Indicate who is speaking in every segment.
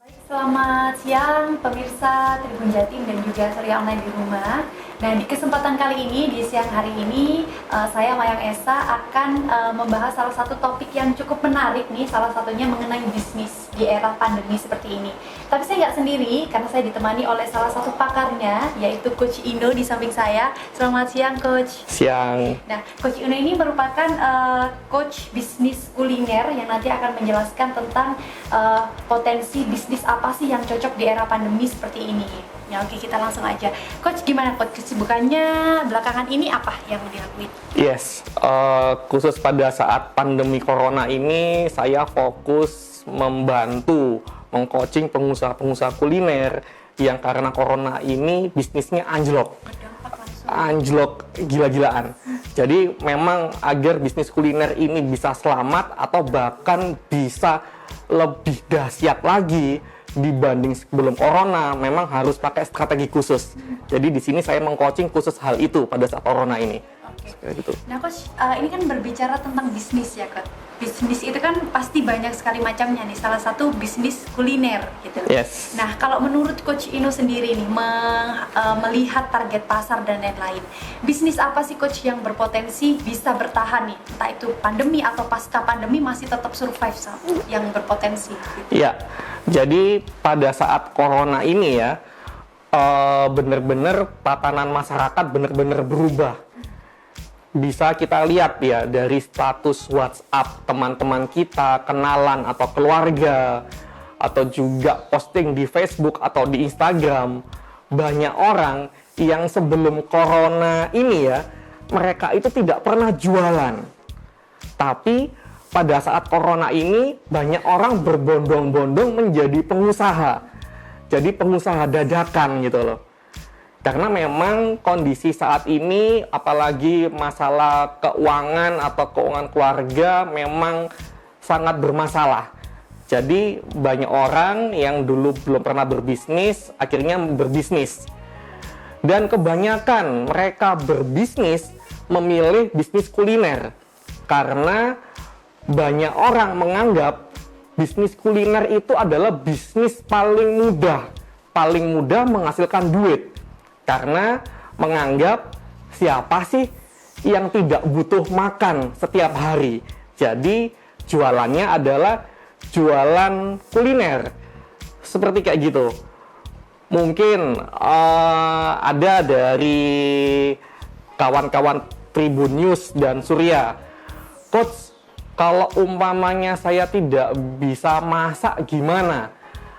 Speaker 1: Selamat siang pemirsa Tribun Jatim dan juga Surya Online di rumah. Nah, di kesempatan kali ini, di siang hari ini, saya Mayang Esa akan membahas salah satu topik yang cukup menarik nih, salah satunya mengenai bisnis di era pandemi seperti ini. Tapi saya nggak sendiri, karena saya ditemani oleh salah satu pakarnya, yaitu Coach Indo di samping saya. Selamat siang, Coach.
Speaker 2: Siang.
Speaker 1: Nah, Coach Indo ini merupakan coach bisnis kuliner yang nanti akan menjelaskan tentang potensi bisnis apa sih yang cocok di era pandemi seperti ini. Ya, oke, kita langsung aja. Coach, gimana Coach kesibukannya belakangan ini, apa yang dilakuin?
Speaker 2: Yes, khusus pada saat pandemi corona ini saya fokus membantu mengcoaching pengusaha-pengusaha kuliner yang karena corona ini bisnisnya anjlok.
Speaker 1: Berdampak langsung.
Speaker 2: Anjlok gila-gilaan. Jadi memang agar bisnis kuliner ini bisa selamat atau bahkan bisa lebih dahsyat lagi dibanding sebelum corona, memang harus pakai strategi khusus. Jadi di sini saya mengcoaching khusus hal itu pada saat corona ini.
Speaker 1: Oke.
Speaker 2: Gitu.
Speaker 1: Nah, Coach, ini kan berbicara tentang bisnis ya, Coach. Bisnis itu kan pasti banyak sekali macamnya nih. Salah satu bisnis kuliner gitu.
Speaker 2: Yes.
Speaker 1: Nah, kalau menurut Coach Ino sendiri nih, melihat target pasar dan lain-lain, bisnis apa sih Coach yang berpotensi bisa bertahan nih? Entah itu pandemi atau pasca pandemi masih tetap survive yang berpotensi. Gitu.
Speaker 2: Iya. Jadi pada saat corona ini ya, benar-benar tatanan masyarakat benar-benar berubah. Bisa kita lihat ya dari status WhatsApp teman-teman kita, kenalan atau keluarga, atau juga posting di Facebook atau di Instagram. Banyak orang yang sebelum corona ini ya, mereka itu tidak pernah jualan. Tapi pada saat corona ini banyak orang berbondong-bondong menjadi pengusaha. Jadi pengusaha dadakan gitu loh. Karena memang kondisi saat ini, apalagi masalah keuangan atau keuangan keluarga memang sangat bermasalah. Jadi banyak orang yang dulu belum pernah berbisnis, akhirnya berbisnis. Dan kebanyakan mereka berbisnis memilih bisnis kuliner. Karena banyak orang menganggap bisnis kuliner itu adalah bisnis paling mudah menghasilkan duit. Karena menganggap siapa sih yang tidak butuh makan setiap hari. Jadi jualannya adalah jualan kuliner. Seperti kayak gitu. Mungkin ada dari kawan-kawan Tribun News dan Surya. Coach, kalau umpamanya saya tidak bisa masak gimana?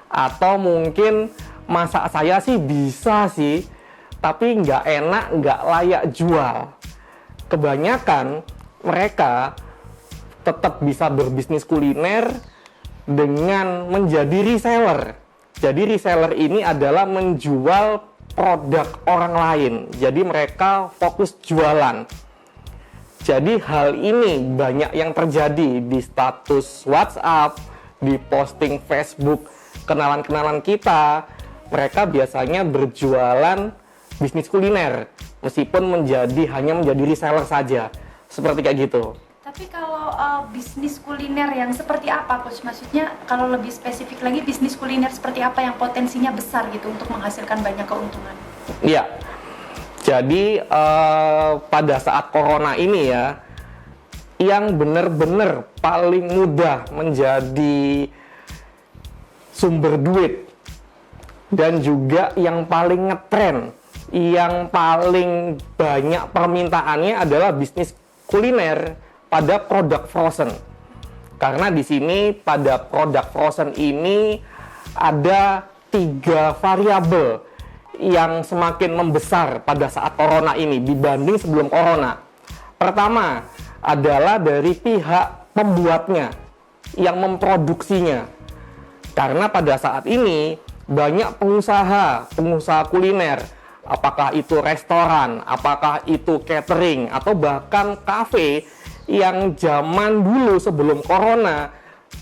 Speaker 2: Atau mungkin masak saya sih bisa sih, tapi nggak enak, nggak layak jual. Kebanyakan mereka tetap bisa berbisnis kuliner dengan menjadi reseller. Jadi reseller ini adalah menjual produk orang lain. Jadi mereka fokus jualan. Jadi hal ini banyak yang terjadi di status WhatsApp, di posting Facebook, kenalan-kenalan kita. Mereka biasanya berjualan bisnis kuliner, meskipun hanya menjadi reseller saja, seperti kayak gitu.
Speaker 1: Tapi kalau bisnis kuliner yang seperti apa, Coach? Maksudnya kalau lebih spesifik lagi, bisnis kuliner seperti apa yang potensinya besar gitu untuk menghasilkan banyak keuntungan?
Speaker 2: Iya, jadi pada saat corona ini ya, yang benar-benar paling mudah menjadi sumber duit dan juga yang paling ngetren, yang paling banyak permintaannya adalah bisnis kuliner pada produk frozen. Karena di sini pada produk frozen ini ada 3 variabel yang semakin membesar pada saat corona ini dibanding sebelum corona. Pertama adalah dari pihak pembuatnya yang memproduksinya. Karena pada saat ini banyak pengusaha kuliner, apakah itu restoran, apakah itu catering, atau bahkan kafe yang zaman dulu sebelum corona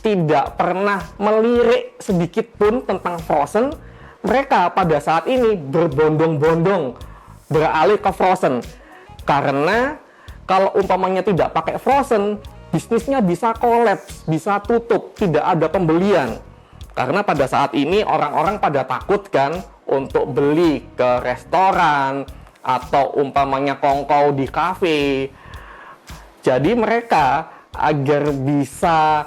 Speaker 2: tidak pernah melirik sedikit pun tentang frozen, mereka pada saat ini berbondong-bondong beralih ke frozen. Karena kalau umpamanya tidak pakai frozen, bisnisnya bisa kolaps, bisa tutup, tidak ada pembelian. Karena pada saat ini orang-orang pada takut kan untuk beli ke restoran atau umpamanya kongkow di kafe. Jadi mereka agar bisa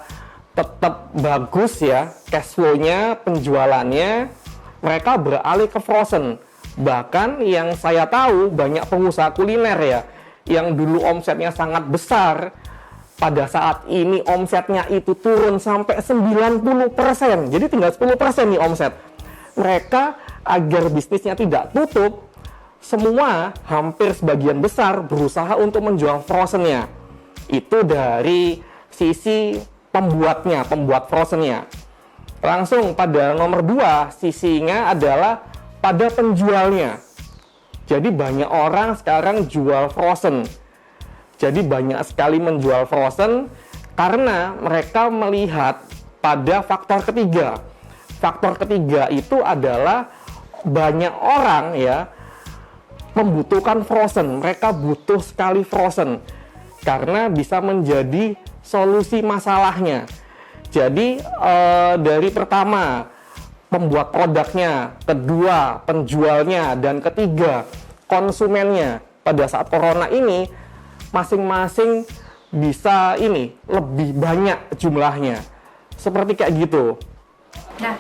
Speaker 2: tetap bagus ya cash flow-nya, penjualannya, mereka beralih ke frozen. Bahkan yang saya tahu banyak pengusaha kuliner ya yang dulu omsetnya sangat besar, pada saat ini omsetnya itu turun sampai 90%. Jadi tinggal 10% nih omset. Mereka agar bisnisnya tidak tutup, semua hampir sebagian besar berusaha untuk menjual frozennya. Itu dari sisi pembuatnya, pembuat frozennya. Langsung pada nomor 2, sisinya adalah pada penjualnya. Jadi banyak orang sekarang jual frozen. Jadi banyak sekali menjual frozen karena mereka melihat pada faktor ketiga. Faktor ketiga itu adalah banyak orang ya membutuhkan frozen. Mereka butuh sekali frozen karena bisa menjadi solusi masalahnya. Jadi dari pertama pembuat produknya, kedua penjualnya, dan ketiga konsumennya pada saat corona ini masing-masing bisa lebih banyak jumlahnya. Seperti kayak gitu.
Speaker 1: Nah,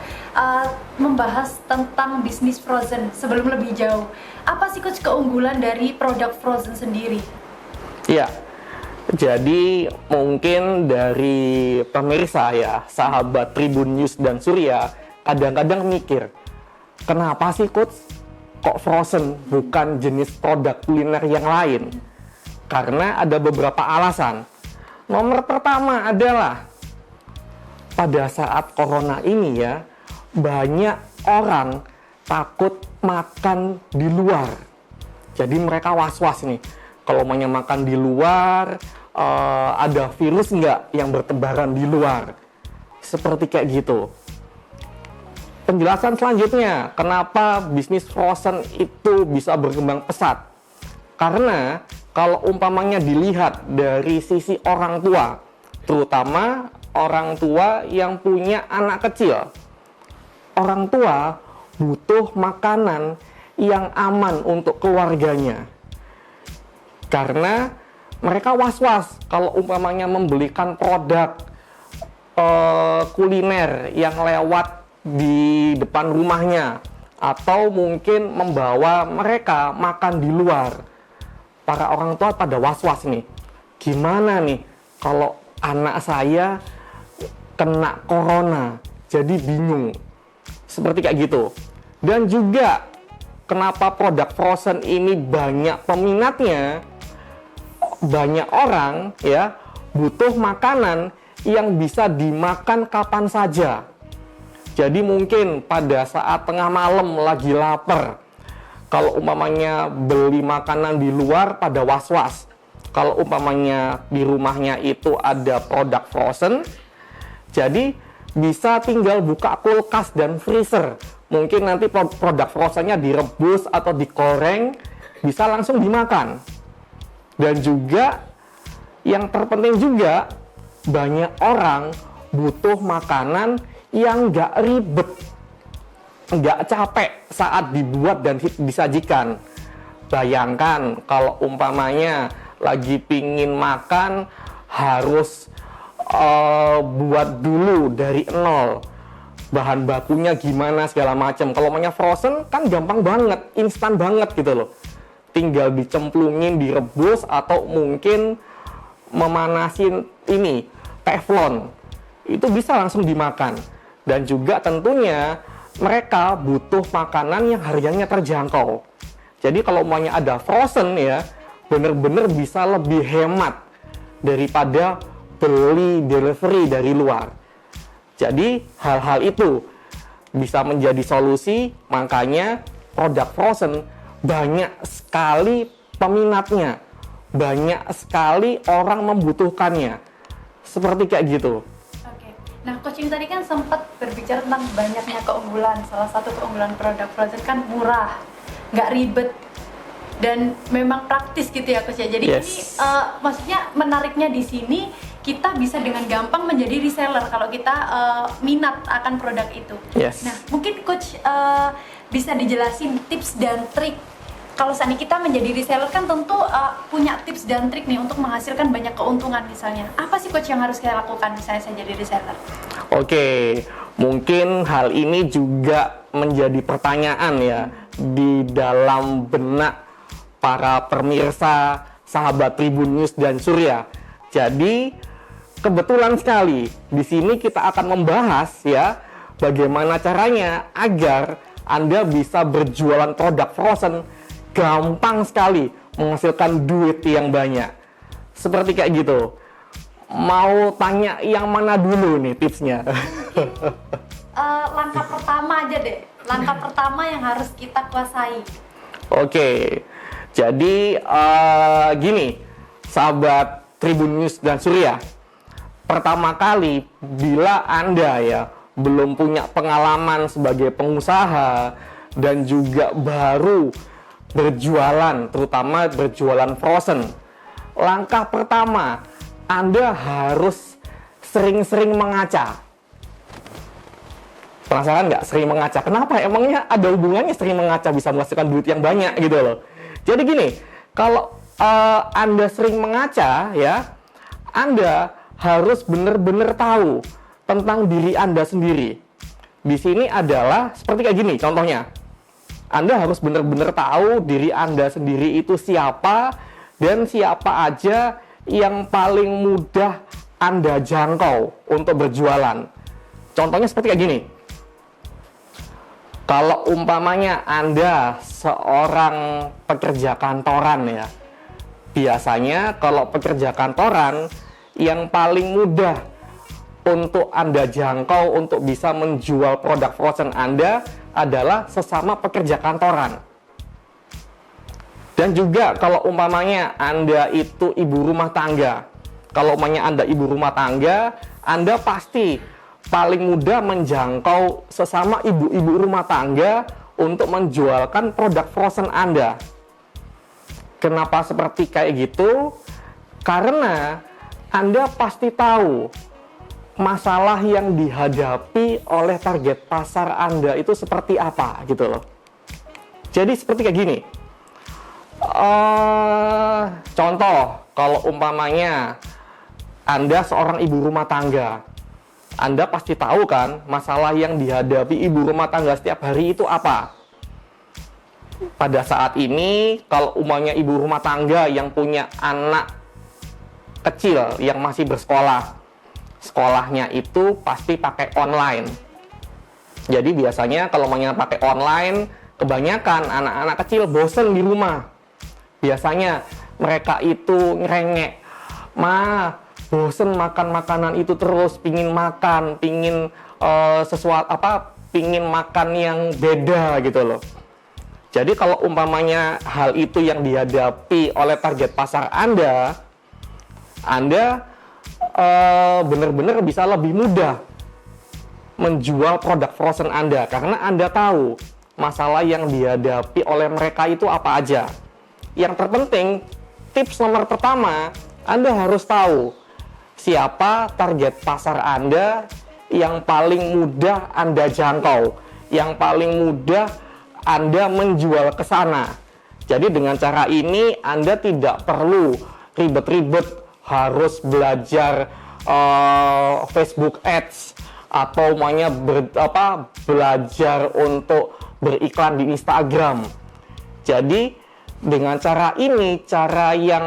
Speaker 1: membahas tentang bisnis frozen sebelum lebih jauh, apa sih Coach keunggulan dari produk frozen sendiri?
Speaker 2: Iya, jadi mungkin dari pemirsa ya, sahabat Tribun News dan Surya, kadang-kadang mikir, kenapa sih Coach kok frozen bukan jenis produk kuliner yang lain? Karena ada beberapa alasan. Nomor pertama adalah pada saat corona ini ya, banyak orang takut makan di luar. Jadi mereka was-was nih, kalau mau makan di luar, ada virus nggak yang bertebaran di luar. Seperti kayak gitu. Penjelasan selanjutnya, kenapa bisnis frozen itu bisa berkembang pesat? Karena kalau umpamanya dilihat dari sisi orang tua, terutama orang tua yang punya anak kecil, orang tua butuh makanan yang aman untuk keluarganya. Karena mereka was-was kalau umpamanya membelikan produk kuliner yang lewat di depan rumahnya, atau mungkin membawa mereka makan di luar. Para orang tua pada was-was nih, gimana nih kalau anak saya kena corona, jadi bingung. Seperti kayak gitu. Dan juga kenapa produk frozen ini banyak peminatnya, banyak orang ya butuh makanan yang bisa dimakan kapan saja. Jadi mungkin pada saat tengah malam lagi lapar, kalau umpamanya beli makanan di luar pada was-was. Kalau umpamanya di rumahnya itu ada produk frozen, jadi bisa tinggal buka kulkas dan freezer. Mungkin nanti produk frozennya direbus atau digoreng, bisa langsung dimakan. Dan juga yang terpenting juga, banyak orang butuh makanan yang nggak ribet, nggak capek saat dibuat dan disajikan. Bayangkan kalau umpamanya lagi pingin makan, harus buat dulu dari nol, bahan bakunya gimana segala macam. Kalau maunya frozen kan gampang banget, instan banget gitu loh, tinggal dicemplungin, direbus, atau mungkin memanasin teflon, itu bisa langsung dimakan. Dan juga tentunya mereka butuh makanan yang harganya terjangkau. Jadi kalau maunya ada frozen ya, bener-bener bisa lebih hemat daripada beli delivery dari luar. Jadi hal-hal itu bisa menjadi solusi, makanya produk frozen banyak sekali peminatnya, banyak sekali orang membutuhkannya. Seperti kayak gitu.
Speaker 1: Nah, Coach ini tadi kan sempat berbicara tentang banyaknya keunggulan. Salah satu keunggulan produk frozen kan murah, nggak ribet, dan memang praktis gitu ya Coach ya. Jadi ini maksudnya menariknya di sini, kita bisa dengan gampang menjadi reseller kalau kita minat akan produk itu.
Speaker 2: Yes.
Speaker 1: Nah, mungkin Coach bisa dijelasin tips dan trik. Kalau saat ini kita menjadi reseller kan tentu punya tips dan trik nih untuk menghasilkan banyak keuntungan misalnya. Apa sih Coach yang harus kita lakukan misalnya saya jadi reseller?
Speaker 2: Oke, mungkin hal ini juga menjadi pertanyaan ya di dalam benak para pemirsa sahabat Tribun News dan Surya. Jadi kebetulan sekali di sini kita akan membahas ya bagaimana caranya agar Anda bisa berjualan produk frozen gampang sekali menghasilkan duit yang banyak. Seperti kayak gitu. Mau tanya yang mana dulu nih tipsnya?
Speaker 1: Langkah pertama aja deh. Langkah pertama yang harus kita kuasai.
Speaker 2: Oke. Jadi gini, sahabat Tribun News dan Surya. Pertama kali bila Anda ya belum punya pengalaman sebagai pengusaha dan juga baru berjualan, terutama berjualan frozen. Langkah pertama, Anda harus sering-sering mengaca. Penasaran nggak sering mengaca? Kenapa? Emangnya ada hubungannya sering mengaca bisa menghasilkan duit yang banyak gitu loh. Jadi gini, kalau Anda sering mengaca ya, Anda harus benar-benar tahu tentang diri Anda sendiri. Di sini adalah seperti kayak gini contohnya. Anda harus benar-benar tahu diri Anda sendiri itu siapa dan siapa aja yang paling mudah Anda jangkau untuk berjualan. Contohnya seperti kayak gini. Kalau umpamanya Anda seorang pekerja kantoran ya, biasanya kalau pekerja kantoran yang paling mudah untuk Anda jangkau untuk bisa menjual produk frozen Anda adalah sesama pekerja kantoran. Dan juga kalau umpamanya Anda itu ibu rumah tangga. Kalau umpamanya Anda ibu rumah tangga, Anda pasti paling mudah menjangkau sesama ibu-ibu rumah tangga untuk menjualkan produk frozen Anda. Kenapa seperti kayak gitu? Karena Anda pasti tahu masalah yang dihadapi oleh target pasar Anda itu seperti apa gitu loh. Jadi seperti kayak gini. Contoh, kalau umpamanya Anda seorang ibu rumah tangga, Anda pasti tahu kan masalah yang dihadapi ibu rumah tangga setiap hari itu apa. Pada saat ini, kalau umpamanya ibu rumah tangga yang punya anak kecil yang masih bersekolah, sekolahnya itu pasti pakai online. Jadi biasanya kalau mau pakai online, kebanyakan anak-anak kecil bosen di rumah. Biasanya mereka itu ngerengek, bosen makan makanan itu terus, pingin makan, pingin pingin makan yang beda gitu loh. Jadi kalau umpamanya hal itu yang dihadapi oleh target pasar Anda benar-benar bisa lebih mudah menjual produk frozen Anda karena Anda tahu masalah yang dihadapi oleh mereka itu apa aja. Yang terpenting, tips nomor pertama, Anda harus tahu siapa target pasar Anda yang paling mudah Anda jangkau, yang paling mudah Anda menjual ke sana. Jadi dengan cara ini Anda tidak perlu ribet-ribet harus belajar Facebook Ads atau belajar untuk beriklan di Instagram. Jadi dengan cara ini, cara yang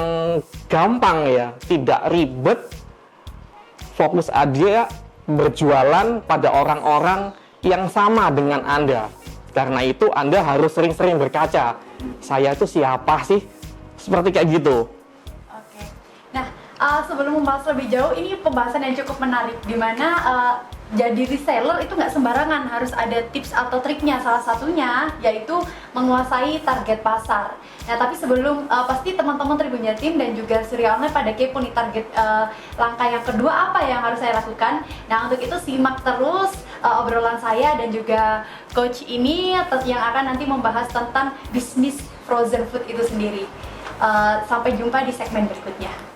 Speaker 2: gampang ya, tidak ribet, fokus aja berjualan pada orang-orang yang sama dengan Anda. Karena itu Anda harus sering-sering berkaca. Saya itu siapa sih? Seperti kayak gitu.
Speaker 1: Oke. Nah, sebelum membahas lebih jauh, ini pembahasan yang cukup menarik, dimana jadi reseller itu nggak sembarangan, harus ada tips atau triknya. Salah satunya yaitu menguasai target pasar. Nah, tapi sebelum pasti teman-teman Tribun Jatim dan juga Surya Online pada kepo nih target langkah yang kedua apa yang harus saya lakukan. Nah, untuk itu simak terus obrolan saya dan juga coach ini yang akan nanti membahas tentang bisnis frozen food itu sendiri. Sampai jumpa di segmen berikutnya.